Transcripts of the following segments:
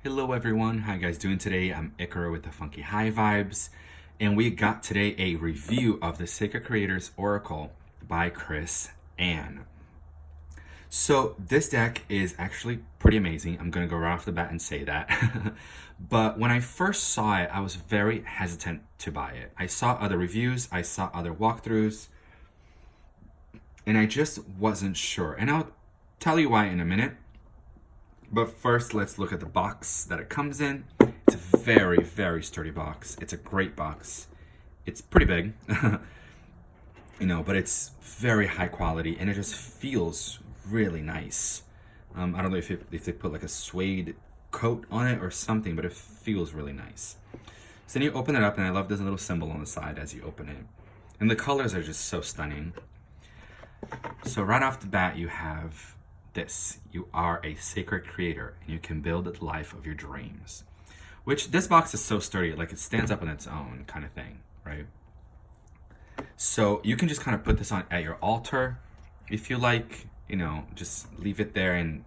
Hello everyone, how you guys doing today? I'm Ikaro with the Funky High Vibes, and we got today a review of the Sacred Creators Oracle by Chris Ann. So this deck is actually pretty amazing. I'm gonna go right off the bat and say that. But when I first saw it, I was very hesitant to buy it. I saw other reviews, I saw other walkthroughs, and I just wasn't sure. And I'll tell you why in a minute. But first, let's look at the box that it comes in. It's a very, very sturdy box. It's a great box. It's pretty big, but it's very high quality and it just feels really nice. I don't know if they put like a suede coat on it or something, but it feels really nice. So then you open it up, and I love this little symbol on the side as you open it. And the colors are just so stunning. So right off the bat, you have this: you are a sacred creator and you can build the life of your dreams. Which, this box is so sturdy, like it stands up on its own kind of thing, right? So you can just kind of put this on at your altar if you like, just leave it there and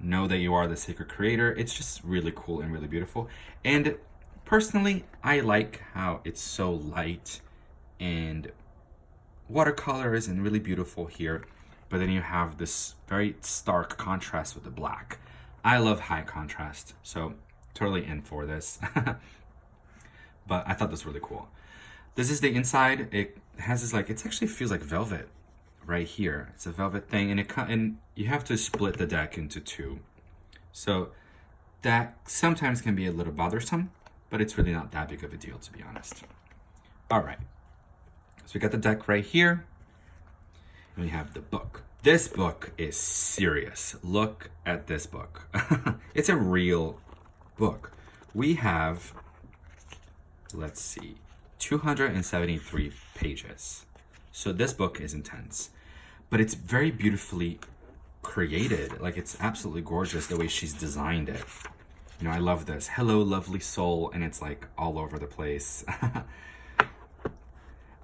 know that you are the sacred creator. It's just really cool and really beautiful. And personally, I like how it's so light and watercolors and really beautiful here. But then you have this very stark contrast with the black. I love high contrast, so totally in for this. But I thought this was really cool. This is the inside. It has this it actually feels like velvet right here. It's a velvet thing, and you have to split the deck into two. So that sometimes can be a little bothersome, but it's really not that big of a deal, to be honest. All right, so we got the deck right here. And we have the book. This book is serious. Look at this book. It's a real book. We have, let's see, 273 pages. So this book is intense, but it's very beautifully created. It's absolutely gorgeous the way she's designed it. I love this. Hello, lovely soul, and it's all over the place.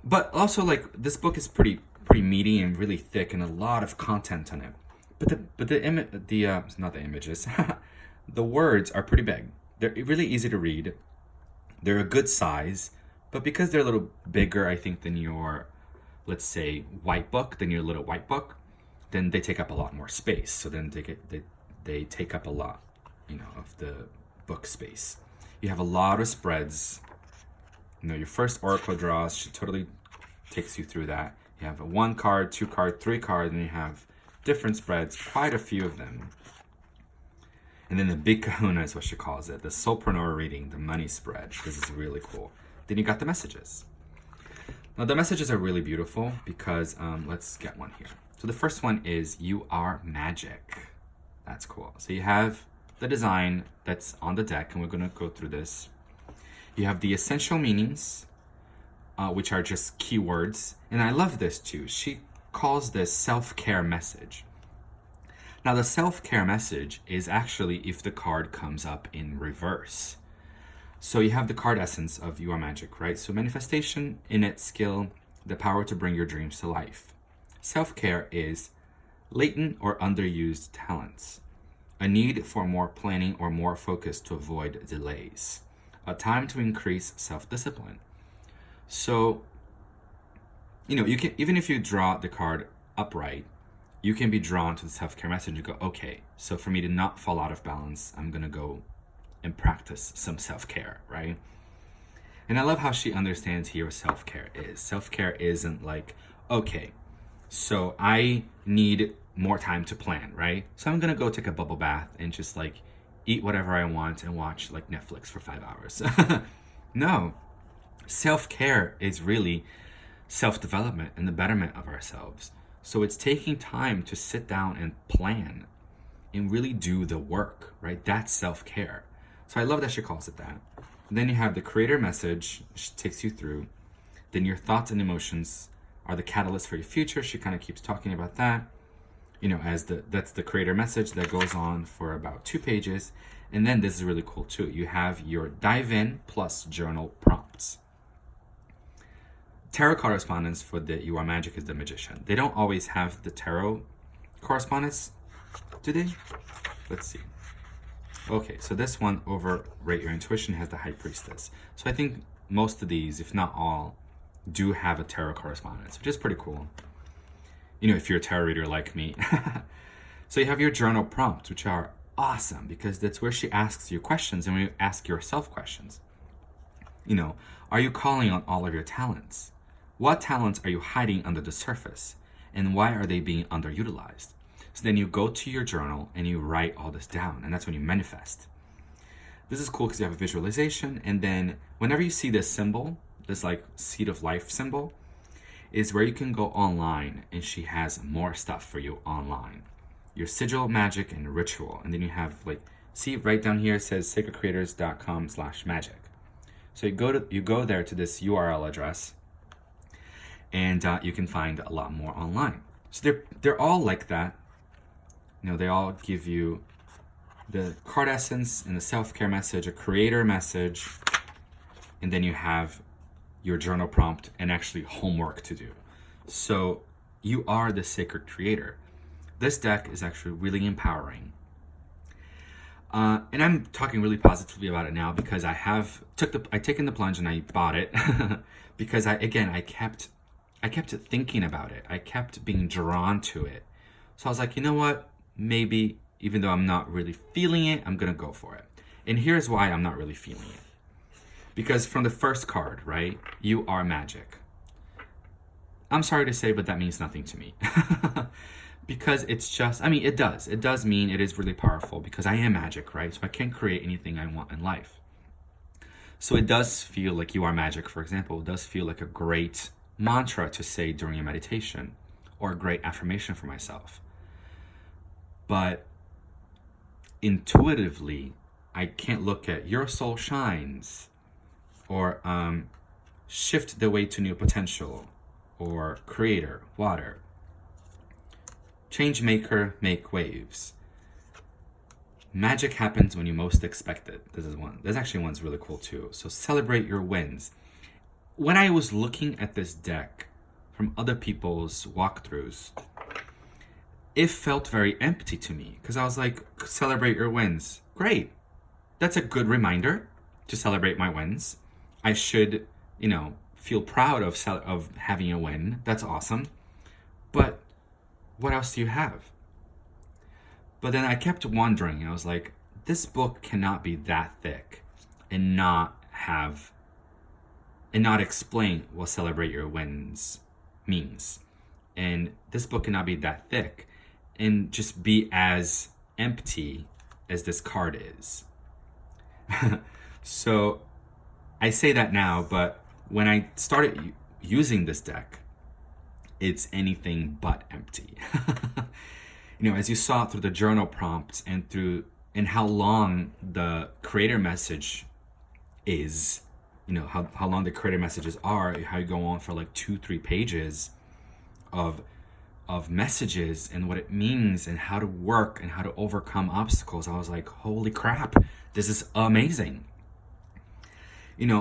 But also this book is pretty meaty and really thick and a lot of content in it. But not the images. The words are pretty big. They're really easy to read. They're a good size, but because they're a little bigger, I think, than your, let's say, white book, than your little white book, then they take up a lot more space. So then they take up a lot, of the book space. You have a lot of spreads. Your first oracle draws, she totally takes you through that. You have a 1 card, 2 card, 3 card, and you have different spreads, quite a few of them. And then the big kahuna is what she calls it, the solopreneur reading, the money spread. This is really cool. Then you got the messages. Now the messages are really beautiful because, let's get one here. So the first one is, you are magic. That's cool. So you have the design that's on the deck, and we're gonna go through this. You have the essential meanings, which are just keywords. And I love this too. She calls this self-care message. Now the self-care message is actually if the card comes up in reverse. So you have the card essence of you are magic, right? So manifestation, innate skill, the power to bring your dreams to life. Self-care is latent or underused talents, a need for more planning or more focus to avoid delays, a time to increase self-discipline. So, you can, even if you draw the card upright, you can be drawn to the self-care message and go, okay, so for me to not fall out of balance, I'm going to go and practice some self-care, right? And I love how she understands here what self-care is. Self-care isn't okay, so I need more time to plan, right? So I'm going to go take a bubble bath and just eat whatever I want and watch Netflix for 5 hours. No. Self-care is really self-development and the betterment of ourselves. So it's taking time to sit down and plan and really do the work, right? That's self-care. So I love that she calls it that. And then you have the creator message, she takes you through. Then your thoughts and emotions are the catalyst for your future. She kind of keeps talking about that. That's the creator message that goes on for about 2 pages. And then this is really cool too. You have your dive in plus journal prompts. Tarot correspondence for the You Are Magic is the Magician. They don't always have the tarot correspondence, do they? Let's see. Okay, so this one, Overrate Your Intuition, has the High Priestess. So I think most of these, if not all, do have a tarot correspondence, which is pretty cool. You know, if you're a tarot reader like me. So you have your journal prompts, which are awesome because that's where she asks you questions and you ask yourself questions. You know, are you calling on all of your talents? What talents are you hiding under the surface? And why are they being underutilized? So then you go to your journal and you write all this down, and that's when you manifest. This is cool because you have a visualization, and then whenever you see this symbol, this like seed of life symbol, is where you can go online, and she has more stuff for you online. Your sigil, magic, and ritual. And then you have like, see right down here it says sacredcreators.com/magic. So you go there to this URL address, and you can find a lot more online. So they're all like that. You know, they all give you the card essence and the self-care message, a creator message, and then you have your journal prompt and actually homework to do. So you are the sacred creator. This deck is actually really empowering. And I'm talking really positively about it now because I taken the plunge and I bought it because I kept thinking about it. I kept being drawn to it. So I was like, you know what? Maybe even though I'm not really feeling it, I'm gonna go for it. And here's why I'm not really feeling it. Because from the first card, right? You are magic. I'm sorry to say, but that means nothing to me. Because it's just, I mean, it does mean it is really powerful because I am magic, right? So I can create anything I want in life. So it does feel like you are magic, for example. It does feel like a great mantra to say during a meditation or a great affirmation for myself. But intuitively, I can't look at your soul shines or shift the way to new potential or creator, water. Change maker, make waves. Magic happens when you most expect it. This is one. There's actually one's really cool too. So celebrate your wins. When I was looking at this deck from other people's walkthroughs, it felt very empty to me because I was like, celebrate your wins. Great. That's a good reminder to celebrate my wins. I should, feel proud of having a win. That's awesome. But what else do you have? But then I kept wondering, and I was like, this book cannot be that thick and not explain what celebrate your wins means. And this book cannot be that thick and just be as empty as this card is. So I say that now, but when I started using this deck, it's anything but empty. As you saw through the journal prompts and how long the creator message is, how long the creator messages are, how you go on for like 2-3 pages of messages and what it means and how to work and how to overcome obstacles. I was like, holy crap, this is amazing.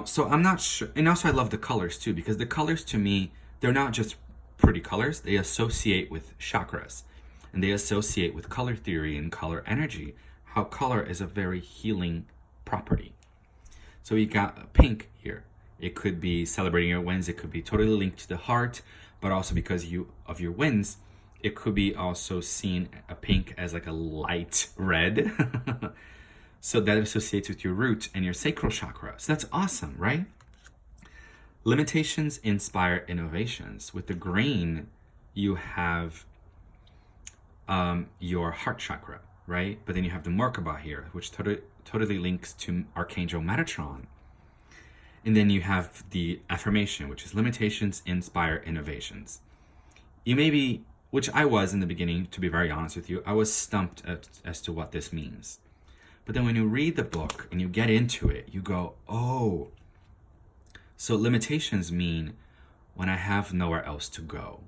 So I'm not sure. And also I love the colors too, because the colors to me, they're not just pretty colors. They associate with chakras and they associate with color theory and color energy, how color is a very healing property. So you got pink here. It could be celebrating your wins. It could be totally linked to the heart, but also because of your wins, it could be also seen a pink as like a light red. So that associates with your root and your sacral chakra. So that's awesome, right? Limitations inspire innovations. With the green, you have your heart chakra, right? But then you have the Merkaba here, which totally links to Archangel Metatron. And then you have the affirmation, which is limitations inspire innovations. You may be, which I was in the beginning, to be very honest with you, I was stumped as to what this means. But then when you read the book and you get into it, you go, oh, so limitations mean when I have nowhere else to go,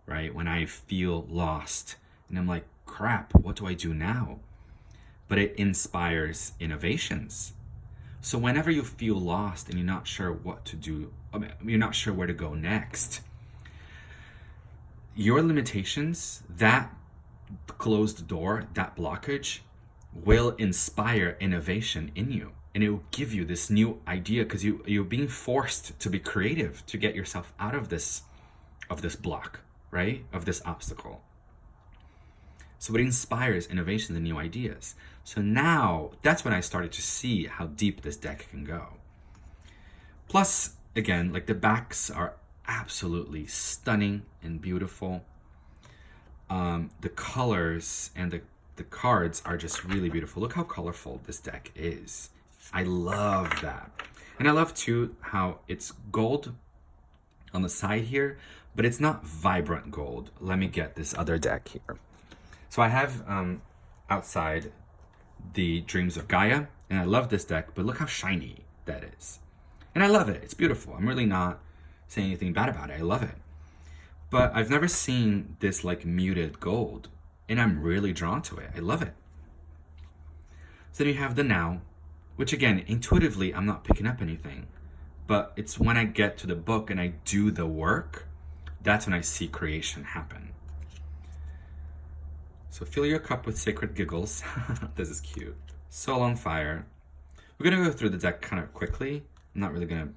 right? When I feel lost and I'm like, crap, what do I do now? But it inspires innovations. So whenever you feel lost and you're not sure what to do, you're not sure where to go next, your limitations, that closed door, that blockage, will inspire innovation in you, and it will give you this new idea, because you're being forced to be creative to get yourself out of this block, right, of this obstacle. So it inspires innovations and new ideas. So now that's when I started to see how deep this deck can go. Plus, again, like, the backs are absolutely stunning and beautiful. The colors and the cards are just really beautiful. Look how colorful this deck is. I love that. And I love too how it's gold on the side here, but it's not vibrant gold. Let me get this other deck here. So I have outside the Dreams of Gaia, and I love this deck, but look how shiny that is. And I love it. It's beautiful. I'm really not saying anything bad about it. I love it. But I've never seen this like muted gold, and I'm really drawn to it. I love it. So then you have the Now, which again, intuitively, I'm not picking up anything. But it's when I get to the book and I do the work, that's when I see creation happen. So fill your cup with sacred giggles. This is cute. Soul on Fire. We're gonna go through the deck kind of quickly. I'm not really gonna,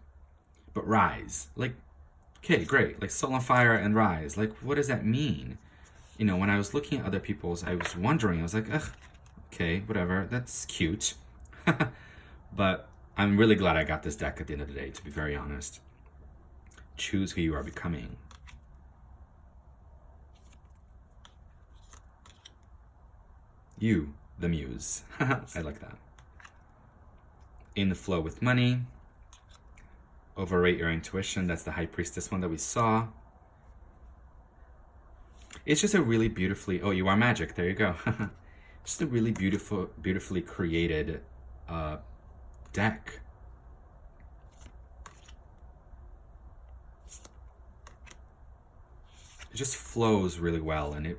but Rise. Like, okay, great. Like Soul on Fire and Rise. Like, what does that mean? You know, when I was looking at other people's, I was wondering, I was like, ugh, okay, whatever. That's cute. But I'm really glad I got this deck at the end of the day, to be very honest. Choose who you are becoming. You, the Muse. I like that. In the Flow with Money. Overrate your intuition. That's the High Priestess one that we saw. It's just a really beautifully, oh, you are magic. There you go. Just a really beautifully created deck. It just flows really well, and it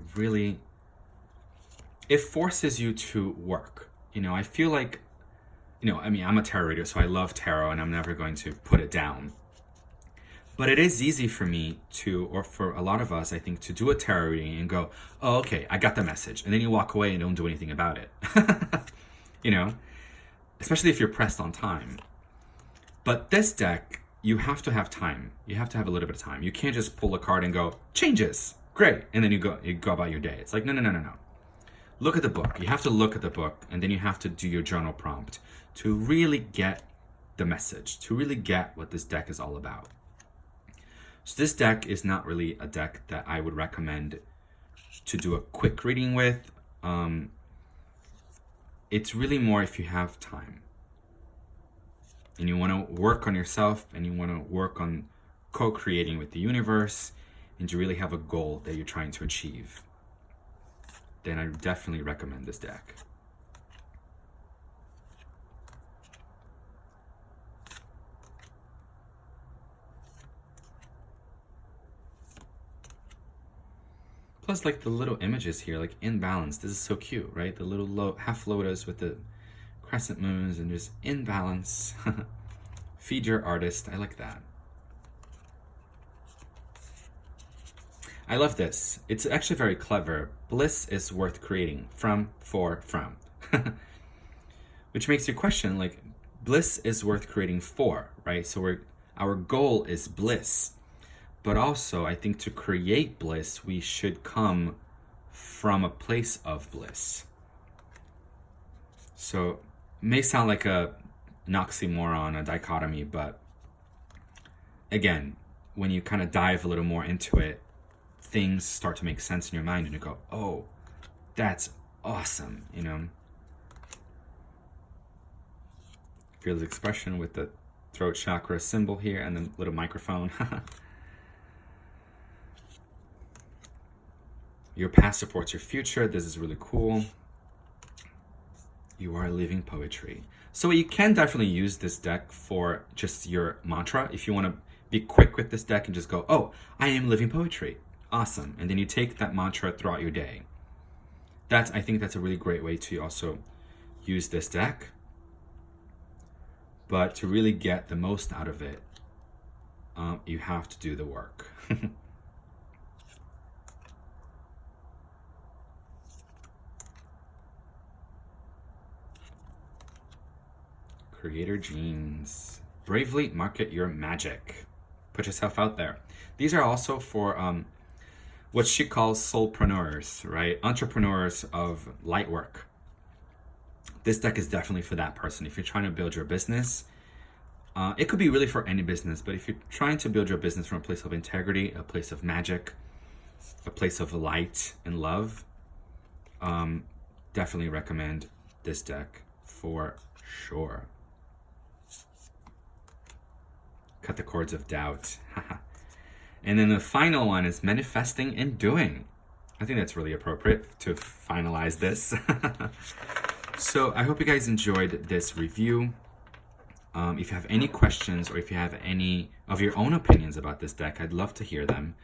forces you to work. You know, I feel like, you know, I mean, I'm a tarot reader, so I love tarot, and I'm never going to put it down. But it is easy for me to, or for a lot of us, I think, to do a tarot reading and go, oh, okay, I got the message. And then you walk away and don't do anything about it. You know, especially if you're pressed on time. But this deck, you have to have time. You have to have a little bit of time. You can't just pull a card and go, changes, great. And then you go about your day. It's like, no. Look at the book. You have to look at the book, and then you have to do your journal prompt to really get the message, to really get what this deck is all about. So this deck is not really a deck that I would recommend to do a quick reading with. It's really more if you have time and you want to work on yourself and you want to work on co-creating with the universe, and you really have a goal that you're trying to achieve, then I definitely recommend this deck. Plus, like, the little images here, like in balance. This is so cute, right? The little half lotus with the crescent moons and just in balance. Feed your artist. I like that. I love this. It's actually very clever. Bliss is worth creating. From. Which makes you question, like, bliss is worth creating for, right? So our goal is bliss. But also, I think to create bliss, we should come from a place of bliss. So it may sound like an oxymoron, a dichotomy, but again, when you kind of dive a little more into it, things start to make sense in your mind, and you go, oh, that's awesome, you know? Feel the expression with the throat chakra symbol here and the little microphone. Your past supports your future. This is really cool. You are living poetry. So you can definitely use this deck for just your mantra. If you want to be quick with this deck and just go, oh, I am living poetry. Awesome. And then you take that mantra throughout your day. I think that's a really great way to also use this deck. But to really get the most out of it, you have to do the work. Creator genes. Bravely market your magic. Put yourself out there. These are also for what she calls soulpreneurs, right? Entrepreneurs of light work. This deck is definitely for that person. If you're trying to build your business, it could be really for any business, but if you're trying to build your business from a place of integrity, a place of magic, a place of light and love, definitely recommend this deck for sure. Cut the cords of doubt. And then the final one is manifesting and doing. I think that's really appropriate to finalize this. So I hope you guys enjoyed this review. If you have any questions or if you have any of your own opinions about this deck, I'd love to hear them.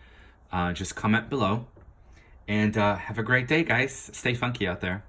Just comment below. And have a great day, guys. Stay funky out there.